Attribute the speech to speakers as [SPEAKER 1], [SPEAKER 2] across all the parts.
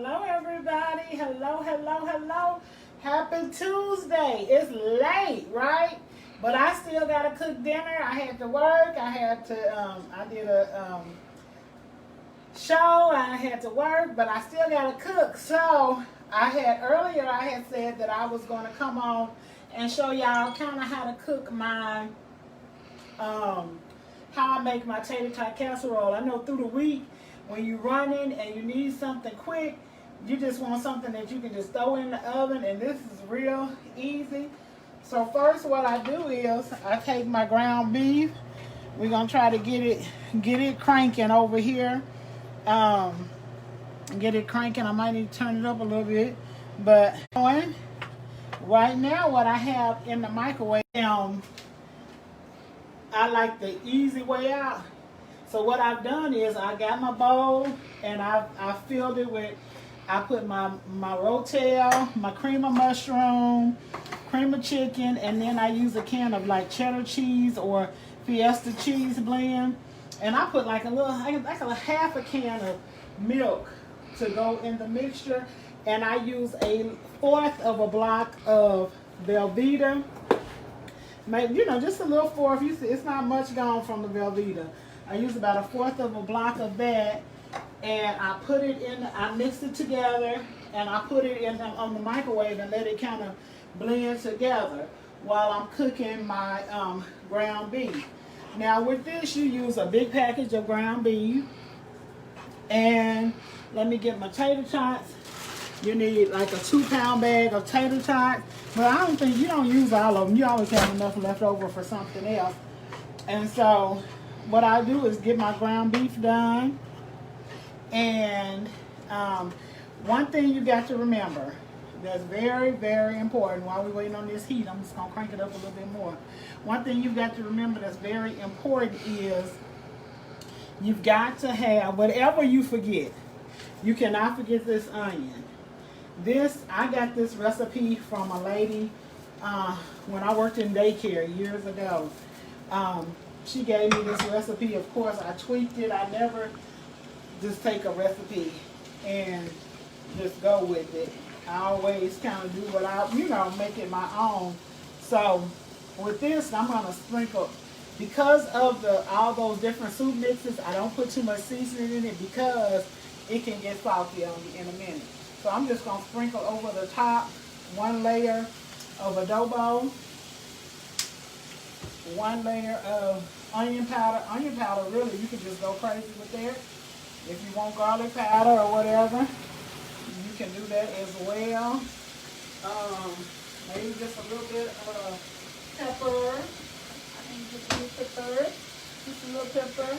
[SPEAKER 1] Hello, everybody. Hello, hello, hello. Happy Tuesday. It's late, right? But I still got to cook dinner. I had to work. I did a show. I had to work, but I still got to cook. So earlier I had said that I was going to come on and show y'all kind of how to cook my, how I make my tater tot casserole. I know through the week, when you're running and you need something quick, you just want something that you can just throw in the oven, and this is real easy. So first what I do is I take my ground beef. We're going to try to get it cranking over here. Get it cranking. I might need to turn it up a little bit. But right now what I have in the microwave, I like the easy way out. So what I've done is I got my bowl and I filled it with, I put my rotel, my cream of mushroom, cream of chicken, and then I use a can of like cheddar cheese or Fiesta cheese blend. And I put like a half a can of milk to go in the mixture. And I use a fourth of a block of Velveeta. Maybe, just a little fourth. You see, it's not much gone from the Velveeta. I use about a fourth of a block of that, and I put it in, I mix it together, and I put it in on the microwave and let it kind of blend together while I'm cooking my ground beef. Now with this, you use a big package of ground beef, and let me get my tater tots. You need like a 2-pound bag of tater tots, but I don't think, you don't use all of them. You always have enough left over for something else. And so what I do is get my ground beef done. And one thing you got to remember that's very, very important while we're waiting on this heat, I'm just going to crank it up a little bit more. One thing you've got to remember that's very important is you've got to have, whatever you forget, you cannot forget this onion. I got this recipe from a lady when I worked in daycare years ago. She gave me this recipe. Of course, I tweaked it. I never just take a recipe and just go with it. I always kind of do what make it my own. So with this, I'm going to sprinkle, because of all those different soup mixes, I don't put too much seasoning in it because it can get salty on you in a minute. So I'm just going to sprinkle over the top 1 layer of adobo, 1 layer of onion powder. Onion powder, really, you can just go crazy with that. If you want garlic powder or whatever, you can do that as well. Maybe just a little bit of pepper. I can just use pepper. Just a little pepper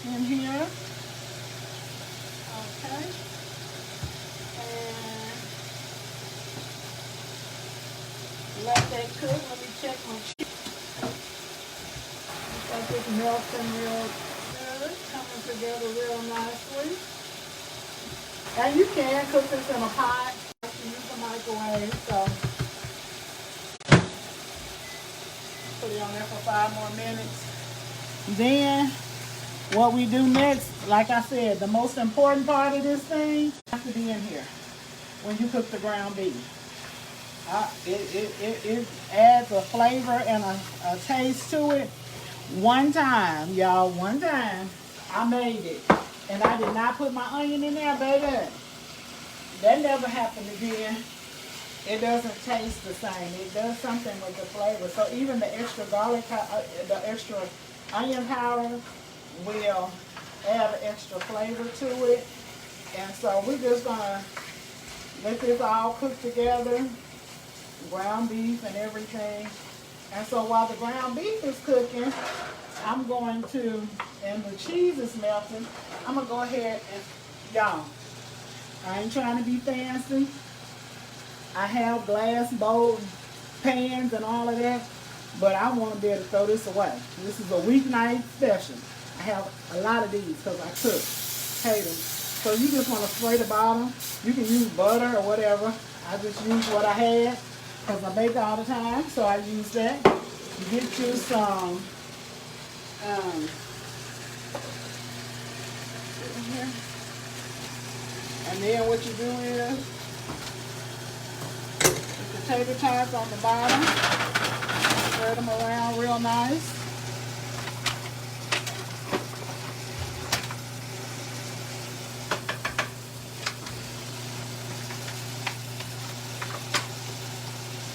[SPEAKER 1] in here. Okay. And let that cook. Let me check my cheese. Got this melting real good, coming together real nicely. And you can cook this in a pot. You can use the microwave. So put it on there for 5 more minutes. Then what we do next, like I said, the most important part of this thing has to be in here when you cook the ground beef. It adds a flavor and a taste to it. One time, y'all, I made it, and I did not put my onion in there, baby. That never happened again. It doesn't taste the same. It does something with the flavor. So even the extra garlic, the extra onion powder will add an extra flavor to it. And so we're just gonna let this all cook together, ground beef and everything. And so while the ground beef is cooking, I'm going to, and the cheese is melting, I'm going to go ahead and, y'all, I ain't trying to be fancy. I have glass bowl pans and all of that, but I want to be able to throw this away. This is a weeknight special. I have a lot of these because I cook potatoes. So you just want to spray the bottom. You can use butter or whatever. I just use what I had, because I bake all the time, so I use that. Get you some And then what you do is put the tater tots on the bottom, spread them around real nice.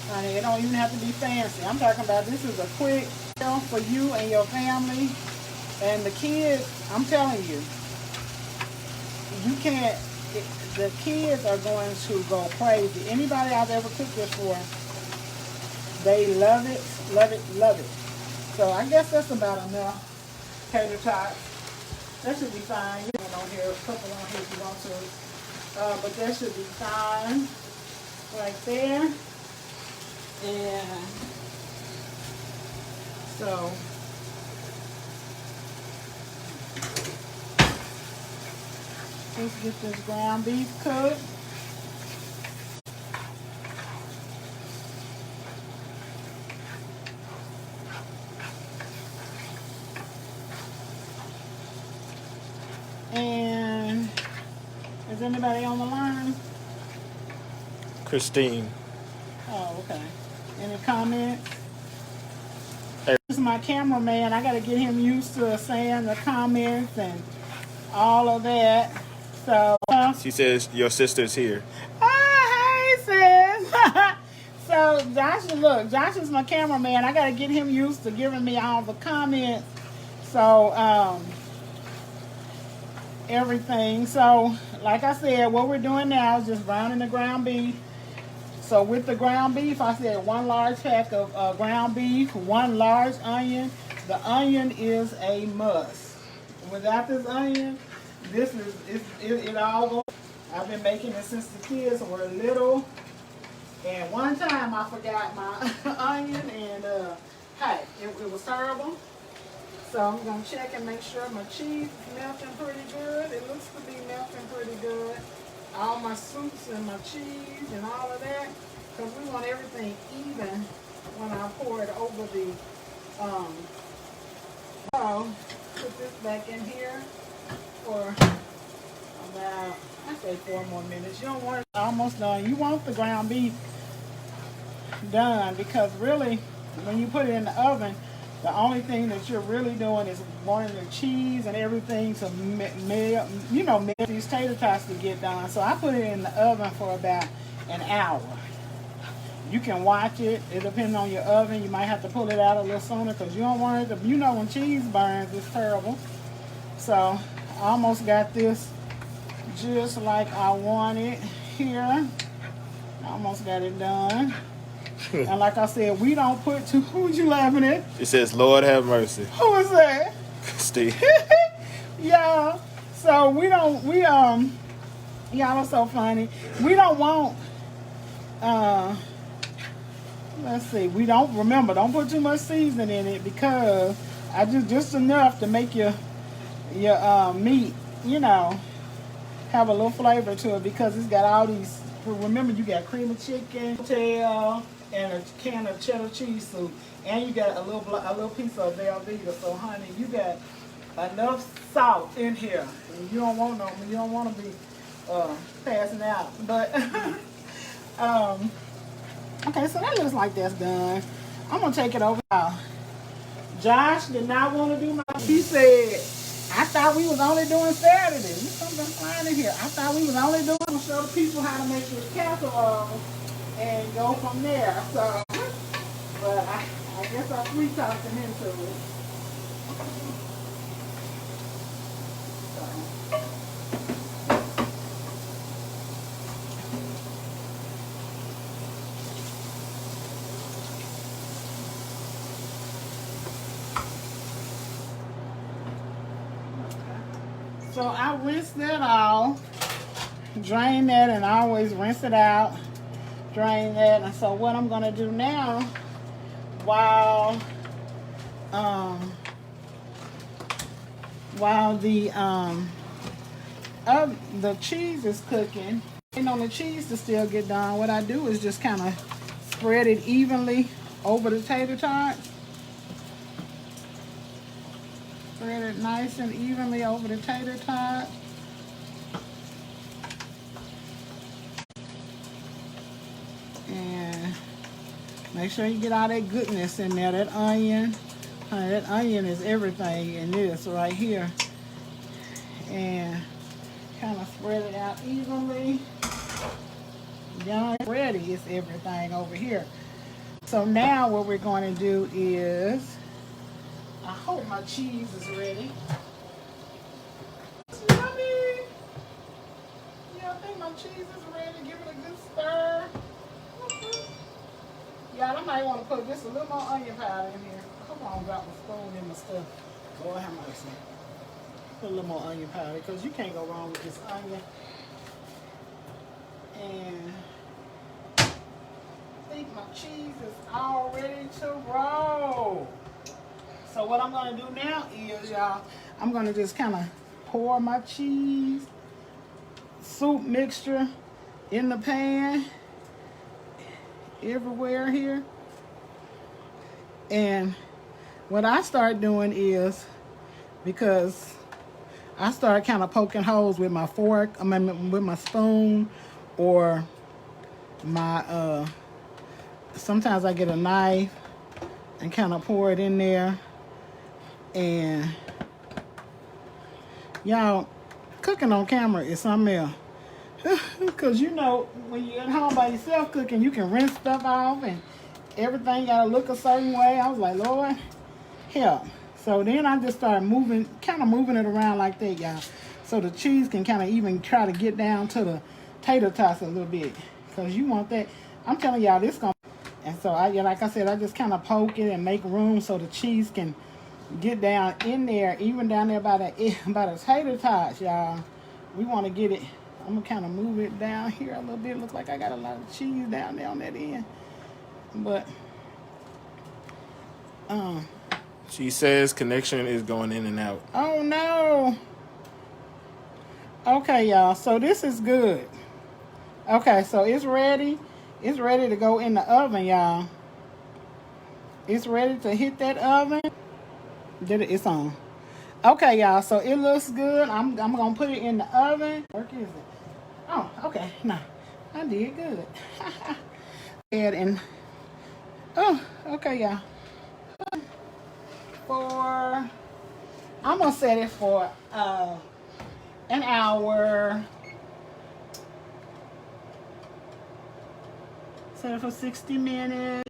[SPEAKER 1] Honey, it don't even have to be fancy. I'm talking about this is a quick meal for you and your family. And the kids, I'm telling you, you can't, the kids are going to go crazy. Anybody I've ever cooked this for, they love it, love it, love it. So I guess that's about enough tater tots. That should be fine. You can on here, a couple on here if you want to. But that should be fine right there. And so let's get this ground beef cooked. And is anybody on the line?
[SPEAKER 2] Christine.
[SPEAKER 1] Oh, okay. Any comments? Hey. This is my cameraman. I got to get him used to saying the comments and all of that. So
[SPEAKER 2] she says your sister's here.
[SPEAKER 1] Oh, hey, sis. So Josh is my cameraman. I got to get him used to giving me all the comments. So everything. So like I said, what we're doing now is just browning the ground beef. So with the ground beef, I said 1 large pack of ground beef, 1 large onion. The onion is a must. Without this onion, it all goes. I've been making it since the kids were little. And one time I forgot my onion and hey, it was terrible. So I'm going to check and make sure my cheese is melting pretty good. It looks to be melting pretty good. All my soups and my cheese and all of that, because we want everything even when I pour it over the bowl. Put this back in here for about, I say 4 more minutes. You don't want it almost done. You want the ground beef done, because really when you put it in the oven, the only thing that you're really doing is wanting the cheese and everything to melt these tater tots to get done. So I put it in the oven for about an hour. You can watch it. It depends on your oven. You might have to pull it out a little sooner because you don't want it to, when cheese burns, it's terrible. So I almost got this just like I want it here. I almost got it done. And like I said, we don't put too. Who's you laughing at?
[SPEAKER 2] It says, Lord have mercy.
[SPEAKER 1] Who is that?
[SPEAKER 2] Steve.
[SPEAKER 1] Yeah. So y'all are so funny. We don't want, let's see, don't put too much seasoning in it, because I just enough to make your meat, have a little flavor to it, because it's got all these, remember you got cream of chicken, tail, and a can of cheddar cheese soup, and you got a little piece of Velveeta. So honey, you got enough salt in here. And you don't want to be passing out. But okay, so that looks like that's done. I'm gonna take it over now. Josh did not want to do he said, I thought we was only doing Saturday. There's something flying in here. I thought we was only doing to show the people how to make this casserole and go from there. So, but I guess I sweet talked him into it. So I rinsed that off, drain that, and I always rinse it out, drain that. And so what I'm gonna do now, while the cheese is cooking, waiting on the cheese to still get done, what I do is just kind of spread it evenly over the tater tot. Spread it nice and evenly over the tater tot. Make sure you get all that goodness in there. That onion. That onion is everything in this right here. And kind of spread it out evenly. Y'all ready? It's everything over here. So now what we're going to do is, I hope my cheese is ready. It's yummy. Yeah, I think my cheese is ready. Give it a good stir. Y'all, I might want to put just a little more onion powder in here. Come on, drop my spoon in my stuff. Lord have mercy. Put a little more onion powder because you can't go wrong with this onion. And I think my cheese is all ready to roll. So what I'm going to do now is, y'all, I'm going to just kind of pour my cheese soup mixture in the pan everywhere here. And what I start doing is, because I start kind of poking holes with my fork, I mean with my spoon, or my sometimes I get a knife and kind of pour it in there. And y'all, cooking on camera is something else. Because you know, when you're at home by yourself cooking, you can rinse stuff off and everything got to look a certain way. I was like, Lord, help. So then I just started moving, kind of moving it around like that, y'all. So the cheese can kind of even try to get down to the tater tots a little bit. Because you want that. I'm telling y'all, this going to... And so, like I said, I just kind of poke it and make room so the cheese can get down in there, even down there by the tater tots, y'all. We want to get it... I'm going to kind of move it down here a little bit. Looks like I got a lot of cheese down there on that end. But,
[SPEAKER 2] She says connection is going in and out.
[SPEAKER 1] oh, no. Okay, y'all. So, this is good. Okay, so it's ready. It's ready to go in the oven, y'all. It's ready to hit that oven. It's on. Okay, y'all. So, it looks good. I'm going to put it in the oven. Where is it? Oh, okay. No, I did good. And oh, okay, y'all. I'm gonna set it for an hour. Set it for 60 minutes.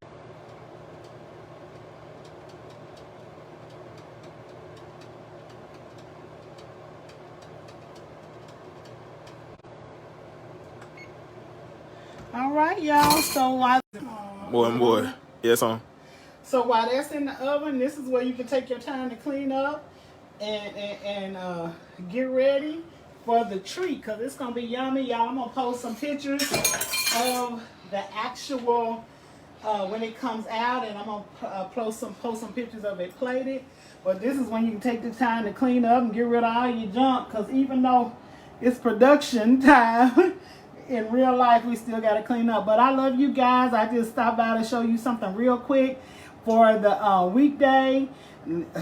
[SPEAKER 1] All right, y'all. So while
[SPEAKER 2] More and more. Yes, on.
[SPEAKER 1] So while that's in the oven, this is where you can take your time to clean up and get ready for the treat, because it's gonna be yummy, y'all. I'm gonna post some pictures of the actual when it comes out, and I'm gonna post some pictures of it plated. But this is when you can take the time to clean up and get rid of all your junk, because even though it's production time. In real life, we still got to clean up. But I love you guys. I just stopped by to show you something real quick for the weekday.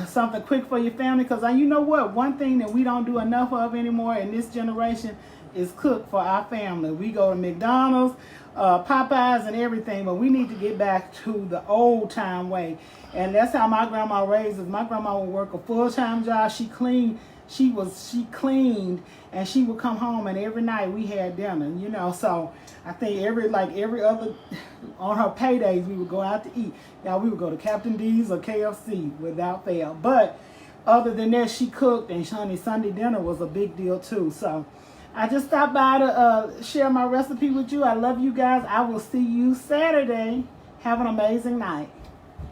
[SPEAKER 1] Something quick for your family. Because you know what? One thing that we don't do enough of anymore in this generation is cook for our family. We go to McDonald's, Popeyes, and everything. But we need to get back to the old time way. And that's how my grandma raised us. My grandma would work a full-time job. She cleaned, and she would come home, and every night we had dinner, you know. So I think every other, on her paydays, we would go out to eat. Now we would go to Captain D's or KFC without fail. But other than that, she cooked, and honey, Sunday dinner was a big deal too. So I just stopped by to share my recipe with you. I love you guys. I will see you Saturday. Have an amazing night.